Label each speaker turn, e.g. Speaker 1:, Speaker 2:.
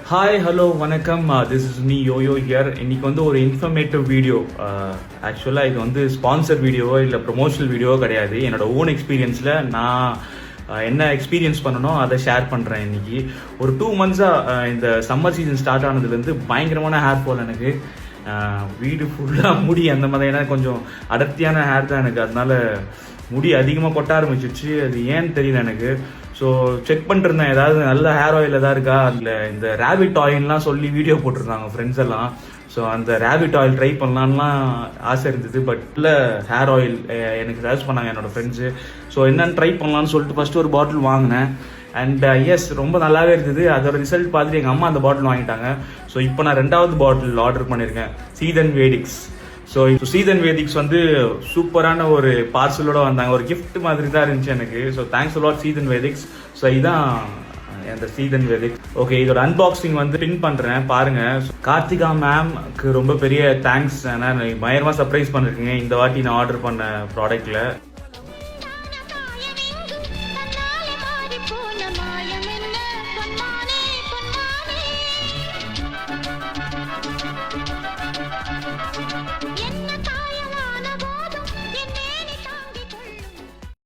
Speaker 1: Hi hello வணக்கம், this is me YoYo here. இன்னைக்கு வந்து ஒரு இன்ஃபர்மேட்டிவ் வீடியோ. ஆக்சுவலாக இது வந்து ஸ்பான்சர் வீடியோவோ இல்லை ப்ரொமோஷனல் வீடியோவோ கிடையாது. என்னோட ஓன் எக்ஸ்பீரியன்ஸில் நான் என்ன எக்ஸ்பீரியன்ஸ் பண்ணணும் அதை ஷேர் பண்ணுறேன். இன்னைக்கு ஒரு 2 months-ஆக இந்த சம்மர் சீசன் ஸ்டார்ட் ஆனதுலேருந்து பயங்கரமான ஹேர் ஃபால் எனக்கு. வீடு ஃபுல்லாக முடி அந்த மாதிரி, ஏன்னா கொஞ்சம் அடர்த்தியான ஹேர் தான் எனக்கு, அதனால முடி அதிகமாக கொட்ட ஆரம்பிச்சிச்சு. அது ஏன்னு தெரியல எனக்கு. ஸோ செக் பண்ணிருந்தேன் ஏதாவது நல்ல ஹேர் ஆயில் எதாவது இருக்கா. அதில் இந்த ரேபிட் ஆயில்லாம் சொல்லி வீடியோ போட்டிருந்தாங்க ஃப்ரெண்ட்ஸ் எல்லாம். ஸோ அந்த ரேபிட் ஆயில் ட்ரை பண்ணலான்லாம் ஆசை இருந்தது. பட் இல்லை, ஹேர் ஆயில் எனக்கு சஜஸ்ட் பண்ணாங்க என்னோட ஃப்ரெண்ட்ஸு. ஸோ என்னென்னு ட்ரை பண்ணலான்னு சொல்லிட்டு ஃபஸ்ட்டு ஒரு பாட்டில் வாங்கினேன். அண்ட் எஸ், ரொம்ப நல்லாவே இருந்தது. அதோட ரிசல்ட் பார்த்துட்டு எங்கள் அம்மா அந்த பாட்டில் வாங்கிட்டாங்க. ஸோ இப்போ நான் 2வது பாட்டில் ஆர்டர் பண்ணியிருக்கேன், சீதன் வேதிக்ஸ். ஸோ சீதன் வேதிக்ஸ் வந்து சூப்பரான ஒரு பார்சலோட வந்தாங்க. ஒரு கிஃப்ட் மாதிரி தான் இருந்துச்சு எனக்கு. ஸோ தேங்க்ஸ் லாட் சீதன் வேதிக்ஸ். ஸோ இதான் அந்த சீதன் வேதிக்ஸ். ஓகே, இதோட அன்பாக்சிங் வந்து பின் பண்ணுறேன் பாருங்க. கார்த்திகா மேம்க்கு ரொம்ப பெரிய தேங்க்ஸ். ஏன்னா பயங்கரமாக சர்ப்ரைஸ் பண்ணிருக்கீங்க இந்த வாட்டி நான் ஆர்டர் பண்ண ப்ராடக்ட்ல.